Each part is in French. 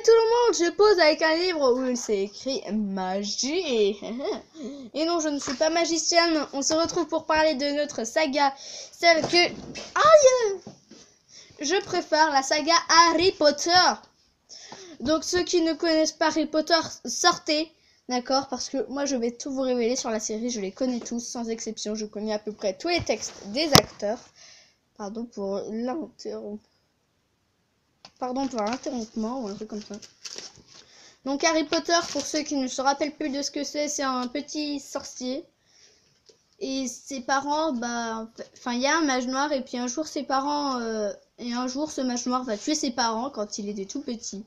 tout le monde, je pose avec un livre où c'est écrit magie. Et non, je ne suis pas magicienne. On se retrouve pour parler de notre saga, celle que... Aïe! Je préfère la saga Harry Potter. Donc ceux qui ne connaissent pas Harry Potter, sortez, d'accord? Parce que moi je vais tout vous révéler sur la série, je les connais tous, sans exception. Je connais à peu près tous les textes des acteurs. Pardon pour l'interrompement. Pardon pour l'interrompement ou un truc comme ça. Donc Harry Potter, pour ceux qui ne se rappellent plus de ce que c'est un petit sorcier. Et ses parents, il y a un mage noir et puis un jour ses parents, et un jour ce mage noir va tuer ses parents quand il était tout petit.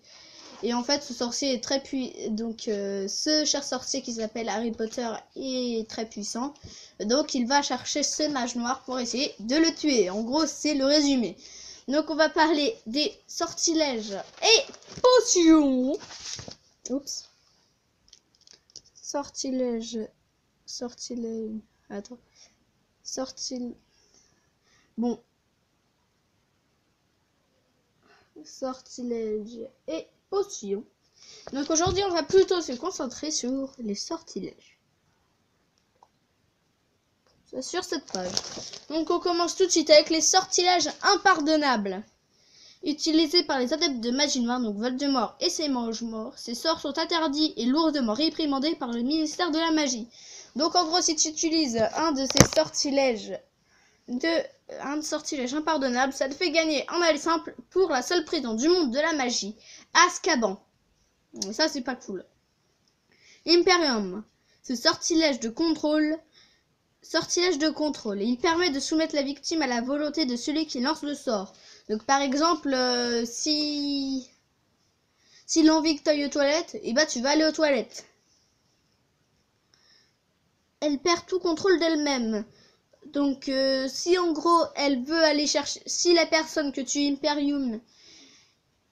Et en fait, ce sorcier est très puissant. Donc, ce cher sorcier qui s'appelle Harry Potter est très puissant. Donc, il va chercher ce mage noir pour essayer de le tuer. En gros, c'est le résumé. Donc, on va parler des sortilèges et potions. Oups. Sortilèges. Attends. Bon. Sortilèges et potions. Donc aujourd'hui, on va plutôt se concentrer sur les sortilèges. C'est sur cette page. Donc on commence tout de suite avec les sortilèges impardonnables. Utilisés par les adeptes de magie noire, donc Voldemort et ses mange-morts, ces sorts sont interdits et lourdement réprimandés par le ministère de la magie. Donc en gros, si tu utilises un de ces sortilèges, un sortilège impardonnable, ça te fait gagner en aller simple pour la seule prison du monde de la magie, Azkaban. Ça, c'est pas cool. Imperium, ce sortilège de contrôle. Il permet de soumettre la victime à la volonté de celui qui lance le sort. Donc, par exemple, si l'envie que tu ailles aux toilettes, tu vas aller aux toilettes. Elle perd tout contrôle d'elle-même. Donc, si en gros, elle veut aller chercher... Si la personne que tu Imperium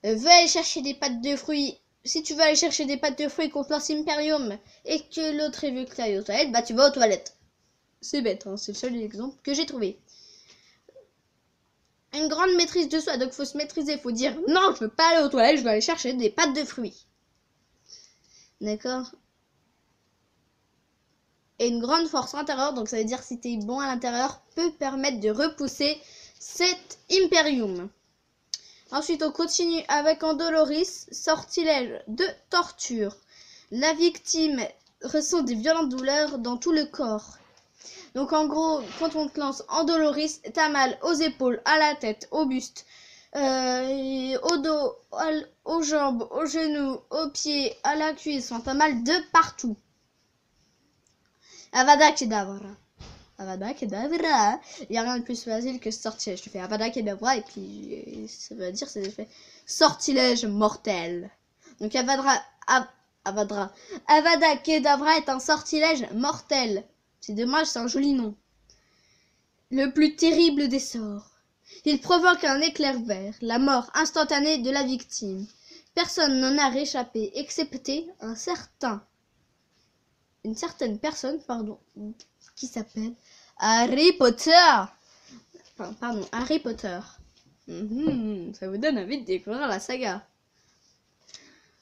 veut aller chercher des pâtes de fruits... Si tu vas aller chercher des pâtes de fruits contre lance Imperium et que l'autre veut que tu ailles aux toilettes, tu vas aux toilettes. C'est bête, hein, c'est le seul exemple que j'ai trouvé. Une grande maîtrise de soi, donc faut se maîtriser, faut dire non, je veux pas aller aux toilettes, je veux aller chercher des pâtes de fruits. D'accord? Et une grande force intérieure, donc ça veut dire si t'es bon à l'intérieur, peut permettre de repousser cet Imperium. Ensuite, on continue avec Andoloris, sortilège de torture. La victime ressent des violentes douleurs dans tout le corps. Donc en gros, quand on te lance Andoloris, t'as mal aux épaules, à la tête, au buste, au dos, aux jambes, aux genoux, aux pieds, à la cuisse. T'as mal de partout. Avada Kedavra. Avada Kedavra. Il n'y a rien de plus facile que ce sortilège. Je fais Avada Kedavra et puis ça veut dire c'est fait sortilège mortel. Donc Avada Kedavra est un sortilège mortel. C'est dommage, c'est un joli nom. Le plus terrible des sorts. Il provoque un éclair vert, la mort instantanée de la victime. Personne n'en a réchappé, excepté une certaine personne, qui s'appelle Harry Potter. Harry Potter. Ça vous donne envie de découvrir la saga.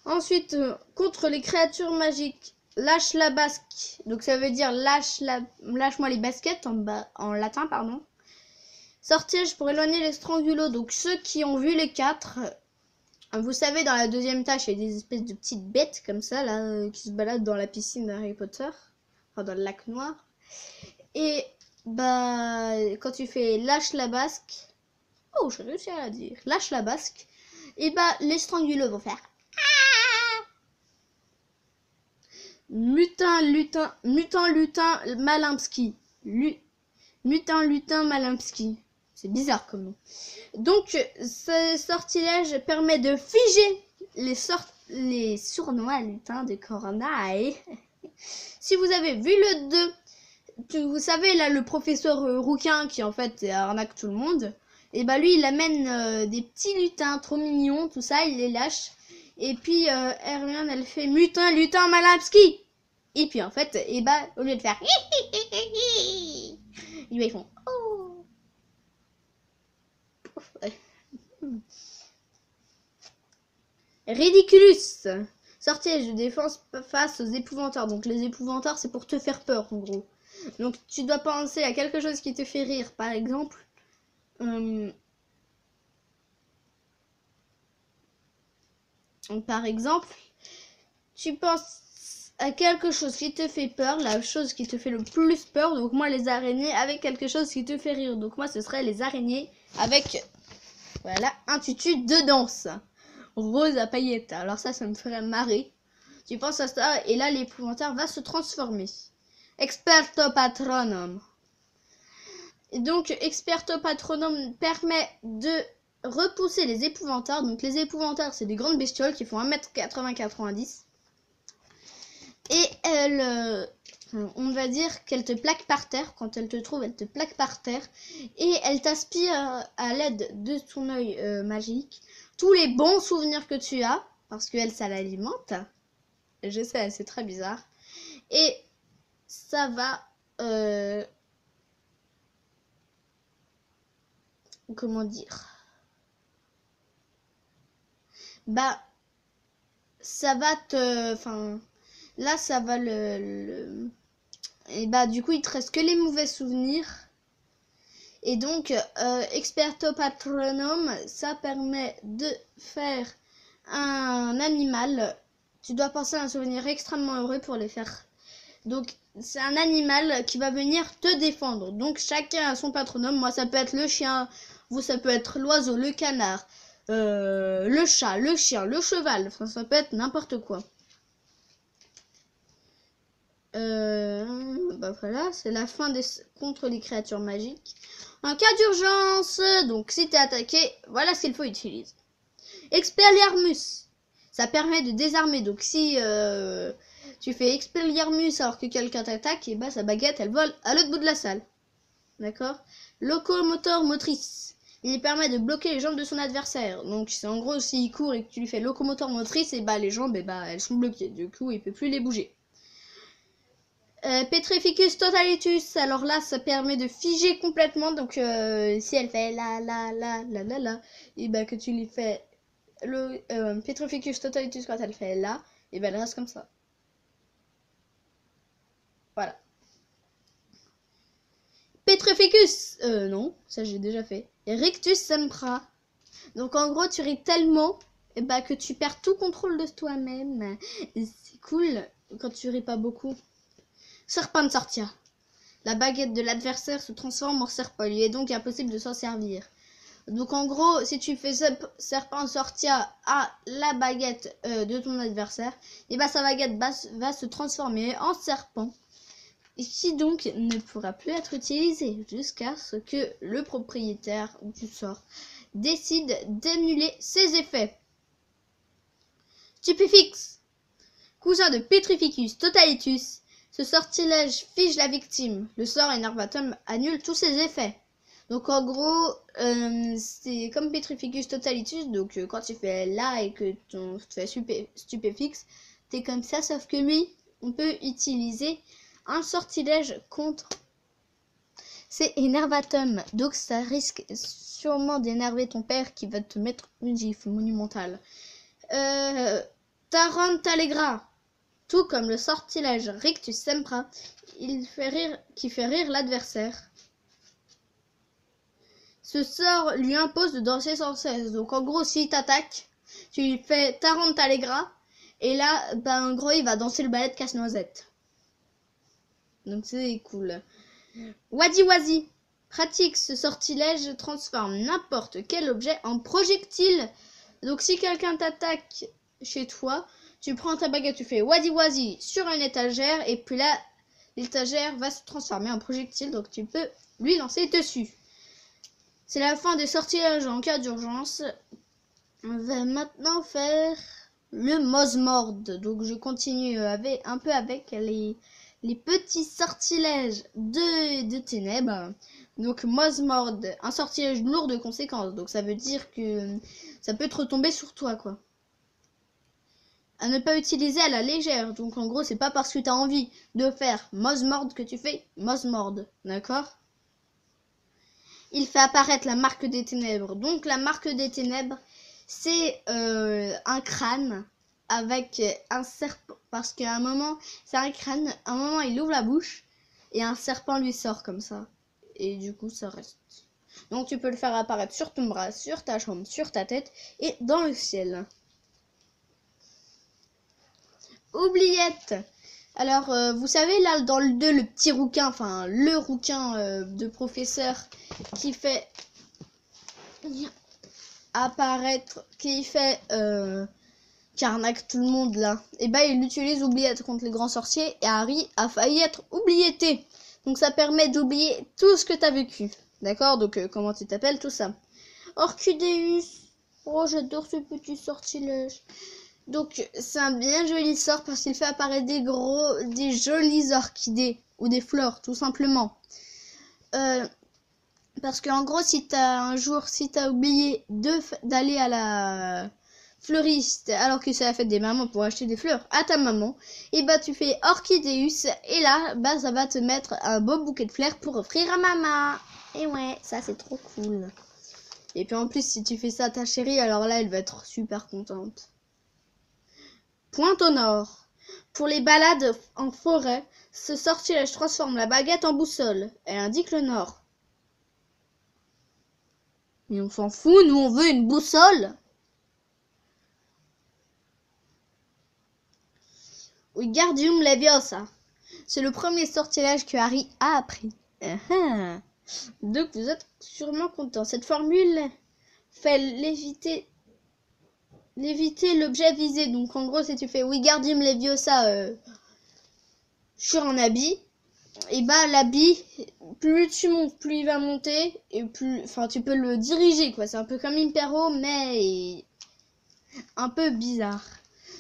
Ensuite, contre les créatures magiques, lâche la basque. Donc ça veut dire lâche-moi les baskets en latin, pardon. Sortilège pour éloigner les strangulos. Donc ceux qui ont vu les 4, vous savez, dans la deuxième tâche, il y a des espèces de petites bêtes comme ça, là, qui se baladent dans la piscine d'Harry Potter. Enfin, dans le lac noir. Et, quand tu fais lâche la basque. Oh, j'ai réussi à la dire. Lâche la basque. Et les strangulos vont faire. Mutin lutin Malimpski. Mutin lutin Malimpski. C'est bizarre comme nom. Donc, ce sortilège permet de figer les sournois lutins de Cornaille. Si vous avez vu le 2, vous savez, là, le professeur rouquin qui, en fait, arnaque tout le monde. Et lui, il amène des petits lutins trop mignons, tout ça, il les lâche. Et puis, Hermione, elle fait mutin lutin Malimpski. Et puis, en fait, au lieu de faire ils font oh. Ridiculus. Sortilège de défense face aux épouvantards. Donc les épouvantards, c'est pour te faire peur, en gros. Donc tu dois penser à quelque chose qui te fait rire. Par exemple, tu penses à quelque chose qui te fait peur, la chose qui te fait le plus peur. Donc moi, les araignées avec quelque chose qui te fait rire. Donc moi, ce serait les araignées avec, voilà, un tutu de danse rose à paillettes. Alors ça me ferait marrer. Tu penses à ça et là, l'épouvantail va se transformer. Experto Patronum. Et donc, Experto Patronum permet de repousser les épouvantards. Donc, les épouvantards, c'est des grandes bestioles qui font 1m80-90. Et on va dire qu'elle te plaque par terre. Quand elle te trouve, elle te plaque par terre. Et elle t'aspire à l'aide de son œil magique tous les bons souvenirs que tu as. Parce qu'elle, ça l'alimente. Je sais, c'est très bizarre. Et ça va... comment dire, bah ça va te, enfin là ça va et bah du coup il te reste que les mauvais souvenirs. Et donc Experto Patronum, ça permet de faire un animal. Tu dois penser à un souvenir extrêmement heureux pour les faire. Donc c'est un animal qui va venir te défendre. Donc chacun a son patronum. Moi ça peut être le chien, vous ça peut être l'oiseau, le canard, le chat, le chien, le cheval. Enfin ça peut être n'importe quoi. Bah voilà, c'est la fin contre les créatures magiques. En cas d'urgence, donc si t'es attaqué, voilà ce qu'il faut utiliser. Expelliarmus, ça permet de désarmer. Donc si tu fais Expelliarmus alors que quelqu'un t'attaque, et bah sa baguette elle vole à l'autre bout de la salle. D'accord. Locomoteur motrice, il permet de bloquer les jambes de son adversaire. Donc c'est en gros s'il court et que tu lui fais locomoteur motrice, et bah les jambes elles sont bloquées. Du coup il peut plus les bouger. Petrificus totalitus, alors là ça permet de figer complètement. Donc si elle fait la, et bah que tu lui fais le Petrificus totalitus quand elle fait là, et ben elle reste comme ça. Voilà. Petrificus, non, ça j'ai déjà fait. Rictus sempra. Donc en gros tu ris tellement et bah que tu perds tout contrôle de toi-même. C'est cool quand tu ris pas beaucoup. Serpent sortia. La baguette de l'adversaire se transforme en serpent. Il est donc impossible de s'en servir. Donc en gros, si tu fais serpent sortia à la baguette de ton adversaire, et bah sa baguette va se transformer en serpent. Et qui donc ne pourra plus être utilisé jusqu'à ce que le propriétaire du sort décide d'annuler ses effets. Stupéfix, cousin de Petrificus totalitus. Ce sortilège fige la victime. Le sort Enervatum annule tous ses effets. Donc en gros, c'est comme Petrificus totalitus. Donc quand tu fais là et que tu fais stupéfix, t'es comme ça. Sauf que lui, on peut utiliser un sortilège contre. C'est Enervatum. Donc ça risque sûrement d'énerver ton père qui va te mettre une gifle monumentale. Tarantalegra. Tout comme le sortilège Rictus sempra, qui fait rire l'adversaire. Ce sort lui impose de danser sans cesse. Donc en gros, s'il t'attaque, tu lui fais Tarantalegra, et là, en gros, il va danser le ballet de Casse-Noisette. Donc c'est cool. Wadi-Wazi. Pratique ce sortilège, transforme n'importe quel objet en projectile. Donc si quelqu'un t'attaque chez toi, tu prends ta baguette, tu fais wadi-wazi sur une étagère, et puis là, l'étagère va se transformer en projectile, donc tu peux lui lancer dessus. C'est la fin des sortilèges en cas d'urgence. On va maintenant faire le Mosmord. Donc je continue un peu avec les petits sortilèges de ténèbres. Donc Mosmord, un sortilège lourd de conséquences. Donc ça veut dire que ça peut te retomber sur toi, quoi. À ne pas utiliser à la légère. Donc en gros, c'est pas parce que tu as envie de faire Mosmord que tu fais Mosmord. D'accord? Il fait apparaître la marque des ténèbres. Donc la marque des ténèbres, c'est un crâne avec un serpent. Parce qu'à un moment, c'est un crâne, à un moment il ouvre la bouche et un serpent lui sort comme ça. Et du coup, ça reste. Donc tu peux le faire apparaître sur ton bras, sur ta jambe, sur ta tête et dans le ciel. Oubliette. Alors, vous savez, là, dans le 2, le petit rouquin, enfin, le rouquin de professeur qui fait apparaître, qui fait qui arnaque tout le monde, là. Et bah, il utilise Oubliette contre les grands sorciers et Harry a failli être oublietté. Donc, ça permet d'oublier tout ce que t'as vécu. D'accord? Donc, comment tu t'appelles, tout ça. Orchidéus. Oh, j'adore ce petit sortilège. Donc, c'est un bien joli sort parce qu'il fait apparaître des jolies orchidées ou des fleurs, tout simplement. Parce qu'en gros, si t'as oublié d'aller à la fleuriste alors que c'est la fête des mamans pour acheter des fleurs à ta maman, et bah tu fais Orchidéus et là, bah ça va te mettre un beau bouquet de fleurs pour offrir à maman. Et ouais, ça c'est trop cool. Et puis en plus, si tu fais ça à ta chérie, alors là, elle va être super contente. Pointe au nord. Pour les balades en forêt, ce sortilège transforme la baguette en boussole. Elle indique le nord. Mais on s'en fout, nous on veut une boussole. Wingardium Leviosa. C'est le premier sortilège que Harry a appris. Donc vous êtes sûrement content. Cette formule fait léviter l'objet visé. Donc en gros, si tu fais Wingardium Leviosa sur un habit, et bah l'habit, plus tu montes, plus il va monter et plus, enfin tu peux le diriger quoi. C'est un peu comme Impero mais un peu bizarre.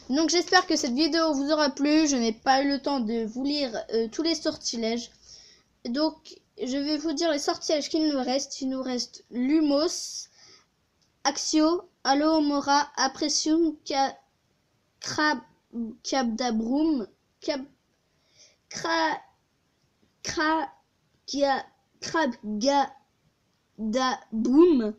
Donc j'espère que cette vidéo vous aura plu. Je n'ai pas eu le temps de vous lire tous les sortilèges. Donc je vais vous dire les sortilèges qu'il nous reste. Il nous reste Lumos, Accio, Alohomora, Appressium, Crabdabrum, Crabgadabum,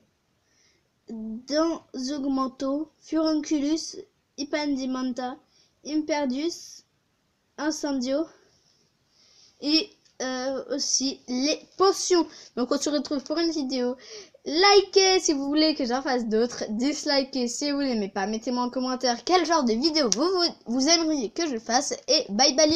Danzogmanto, Furunculus, Ipandimanta, Imperdius, Incendio et aussi les potions. Donc on se retrouve pour une vidéo. Likez si vous voulez que j'en fasse d'autres. Dislikez si vous n'aimez pas. Mettez-moi en commentaire quel genre de vidéo vous aimeriez que je fasse. Et bye bye.